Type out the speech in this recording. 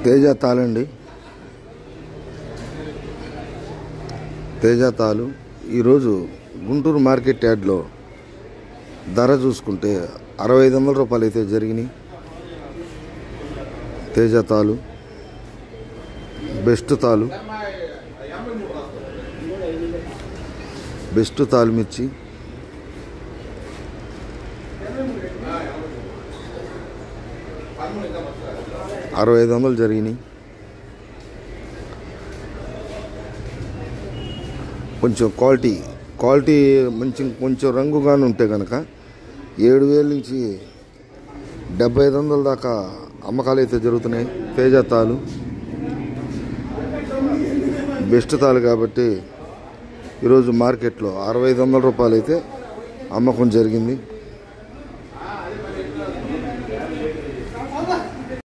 తేజ తాళండి. తేజ తాలు ఈరోజు గుంటూరు మార్కెట్ యార్డ్లో ధర చూసుకుంటే 6500 రూపాయలు అయితే జరిగినాయి. తేజ తాలు బెస్ట్ తాలు, బెస్ట్ తాలు మిర్చి 6500 జరిగినాయి. కొంచెం క్వాలిటీ కొంచెం రంగుగానే ఉంటే కనుక 7000 నుంచి 7500 దాకా అమ్మకాలు అయితే జరుగుతున్నాయి. తేజ తాలు బెస్ట్ తాలు కాబట్టి ఈరోజు మార్కెట్లో 6500 రూపాయలు అయితే అమ్మకం జరిగింది.